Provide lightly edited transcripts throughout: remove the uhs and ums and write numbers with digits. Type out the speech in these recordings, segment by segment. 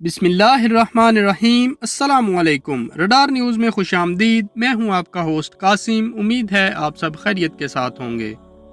बिस्मिल्लाहिर्रहमानिर्रहीम। अस्सलामुअलैकुम। Radar news में खुशामदीद। मैं हूं आपका होस्ट कासिम। उम्मीद है आप सब खैरियत के साथ होंगे।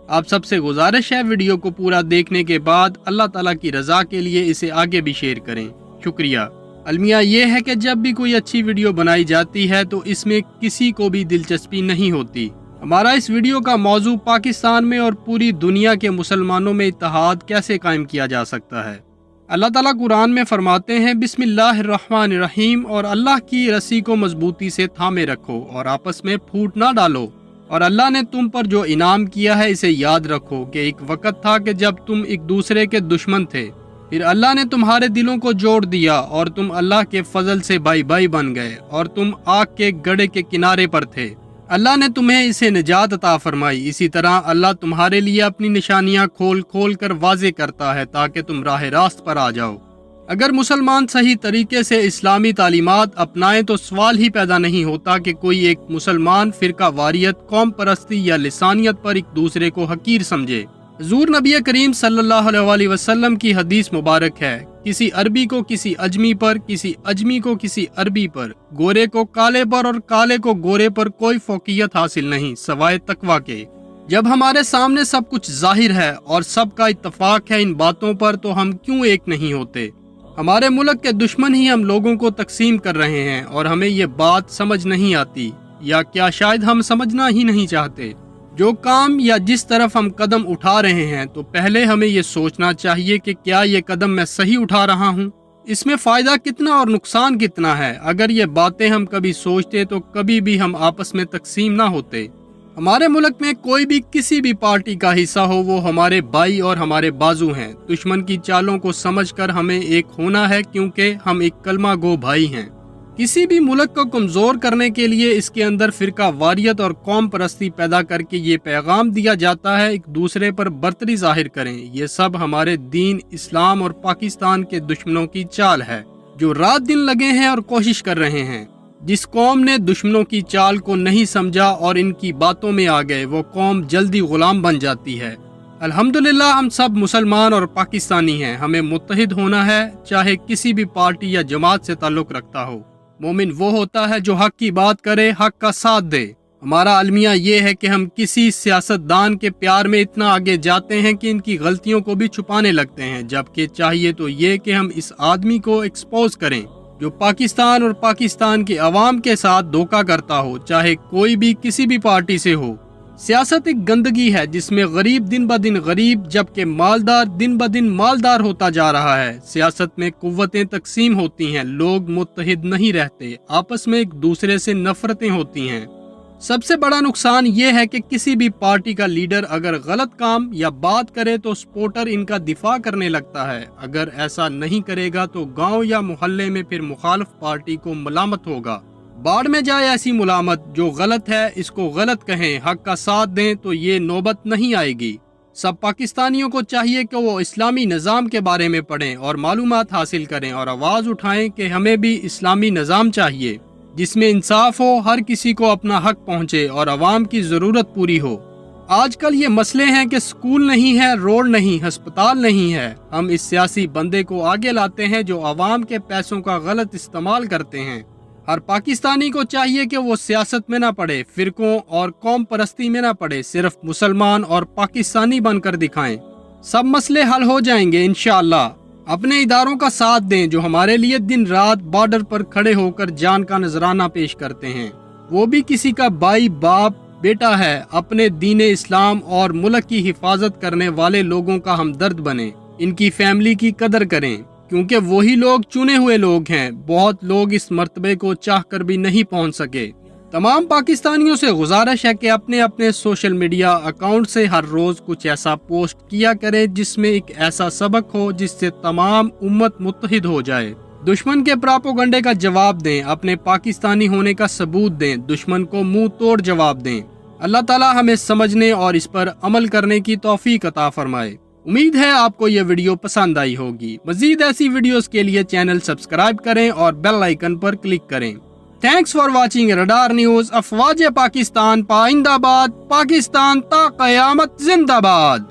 आप सबसे गुजारिश है वीडियो को पूरा देखने के बाद अल्लाह ताला की रज़ा के लिए इसे आगे भी शेयर करें। शुक्रिया। अलमिया ये है कि जब भी कोई अच्छी वीडियो बनाई जाती है तो इसमें किसी को भी दिलचस्पी नहीं होती। हमारा इस वीडियो का मौजू पाकिस्तान में और पूरी दुनिया के मुसलमानों में इत्तेहाद कैसे कायम किया जा सकता है। अल्लाह ताला कुरान में फरमाते हैं, बिस्मिल्लाहिर्रहमानिर्रहीम, और अल्लाह की रस्सी को मजबूती से थामे रखो और आपस में फूट ना डालो, और अल्लाह ने तुम पर जो इनाम किया है इसे याद रखो कि एक वक्त था कि जब तुम एक दूसरे के दुश्मन थे, फिर अल्लाह ने तुम्हारे दिलों को जोड़ दिया और तुम अल्लाह के फजल से भाई भाई बन गए और तुम आग के गड्ढे के किनारे पर थे। अल्लाह ने तुम्हें इसे निजात अता फरमाई। इसी तरह अल्लाह तुम्हारे लिए अपनी निशानियां खोल खोल कर वाज़े करता है ताकि तुम राह रास्त पर आ जाओ। अगर मुसलमान सही तरीके से इस्लामी तालीमात अपनाएं तो सवाल ही पैदा नहीं होता कि कोई एक मुसलमान फिरका वारियत, कौम परस्ती या लिसानियत पर एक दूसरे को हकीर समझे। हुज़ूर नबी करीम सल्लल्लाहु अलैहि वसल्लम की हदीस मुबारक है, किसी अरबी को किसी अजमी पर, किसी अजमी को किसी अरबी पर, गोरे को काले पर और काले को गोरे पर कोई फौकियत हासिल नहीं सवाए तकवा के। जब हमारे सामने सब कुछ जाहिर है और सबका इत्तफाक है इन बातों पर, तो हम क्यों एक नहीं होते। हमारे मुल्क के दुश्मन ही हम लोगों को तकसीम कर रहे हैं और हमें ये बात समझ नहीं आती, या क्या शायद हम समझना ही नहीं चाहते। जो काम या जिस तरफ हम कदम उठा रहे हैं, तो पहले हमें ये सोचना चाहिए कि क्या ये कदम मैं सही उठा रहा हूँ, इसमें फ़ायदा कितना और नुकसान कितना है। अगर ये बातें हम कभी सोचते तो कभी भी हम आपस में तकसीम ना होते। हमारे मुल्क में कोई भी किसी भी पार्टी का हिस्सा हो, वो हमारे भाई और हमारे बाजू हैं। दुश्मन की चालों को समझकर हमें एक होना है, क्योंकि हम एक कलमा गो भाई हैं। किसी भी मुल्क को कमज़ोर करने के लिए इसके अंदर फिरका वारियत और कौम परस्ती पैदा करके ये पैगाम दिया जाता है, एक दूसरे पर बर्तरी जाहिर करें। ये सब हमारे दीन, इस्लाम और पाकिस्तान के दुश्मनों की चाल है, जो रात दिन लगे हैं और कोशिश कर रहे हैं। जिस कौम ने दुश्मनों की चाल को नहीं समझा और इनकी बातों में आ गए, वो कौम जल्दी गुलाम बन जाती है। अल्हम्दुलिल्लाह हम सब मुसलमान और पाकिस्तानी हैं। हमें मुत्तहिद होना है, चाहे किसी भी पार्टी या जमात से ताल्लुक़ रखता हो। मोमिन वो होता है जो हक की बात करे, हक का साथ दे। हमारा अलमिया ये है कि हम किसी सियासतदान के प्यार में इतना आगे जाते हैं कि इनकी गलतियों को भी छुपाने लगते हैं, जबकि चाहिए तो ये कि हम इस आदमी को एक्सपोज करें जो पाकिस्तान और पाकिस्तान की आवाम के साथ धोखा करता हो, चाहे कोई भी किसी भी पार्टी से हो। सियासत एक गंदगी है जिसमें गरीब दिन ब दिन गरीब, जबकि मालदार दिन ब दिन मालदार होता जा रहा है। सियासत में कुव्वतें तकसीम होती हैं, लोग मुत्तहिद नहीं रहते, आपस में एक दूसरे से नफरतें होती हैं। सबसे बड़ा नुकसान ये है कि किसी भी पार्टी का लीडर अगर गलत काम या बात करे तो सपोर्टर इनका दिफा करने लगता है। अगर ऐसा नहीं करेगा तो गाँव या मोहल्ले में फिर मुखालिफ पार्टी को मलामत होगा। बाढ़ में जाए ऐसी मुलामत, जो गलत है इसको गलत कहें, हक का साथ दें, तो ये नौबत नहीं आएगी। सब पाकिस्तानियों को चाहिए कि वो इस्लामी निज़ाम के बारे में पढ़ें और मालूमात हासिल करें और आवाज़ उठाएं कि हमें भी इस्लामी निज़ाम चाहिए जिसमें इंसाफ हो, हर किसी को अपना हक पहुँचे और आवाम की ज़रूरत पूरी हो। आजकल ये मसले हैं कि स्कूल नहीं है, रोड नहीं, हस्पताल नहीं है। हम इस सियासी बंदे को आगे लाते हैं जो आवाम के पैसों का गलत इस्तेमाल करते हैं। हर पाकिस्तानी को चाहिए कि वो सियासत में ना पड़े, फिरकों और कौम परस्ती में ना पड़े, सिर्फ मुसलमान और पाकिस्तानी बनकर दिखाएं। सब मसले हल हो जाएंगे इंशाअल्लाह। अपने इदारों का साथ दें जो हमारे लिए दिन रात बॉर्डर पर खड़े होकर जान का नजराना पेश करते हैं। वो भी किसी का भाई, बाप, बेटा है। अपने दीन इस्लाम और मुल्क की हिफाजत करने वाले लोगों का हमदर्द बने, इनकी फैमिली की कदर करें, क्योंकि वही लोग चुने हुए लोग हैं। बहुत लोग इस मर्तबे को चाहकर भी नहीं पहुंच सके। तमाम पाकिस्तानियों से गुजारिश है कि अपने अपने सोशल मीडिया अकाउंट से हर रोज कुछ ऐसा पोस्ट किया करें जिसमें एक ऐसा सबक हो जिससे तमाम उम्मत मुत्तहिद हो जाए। दुश्मन के प्रोपेगेंडे का जवाब दें, अपने पाकिस्तानी होने का सबूत दें, दुश्मन को मुंह तोड़ जवाब दें। अल्लाह ताला हमें समझने और इस पर अमल करने की तौफीक अता फरमाए। उम्मीद है आपको यह वीडियो पसंद आई होगी। मजीद ऐसी वीडियोस के लिए चैनल सब्सक्राइब करें और बेल आइकन पर क्लिक करें। Thanks for watching radar news. अफवाज पाकिस्तान पाइंदाबाद, पाकिस्तान ता क़यामत जिंदाबाद।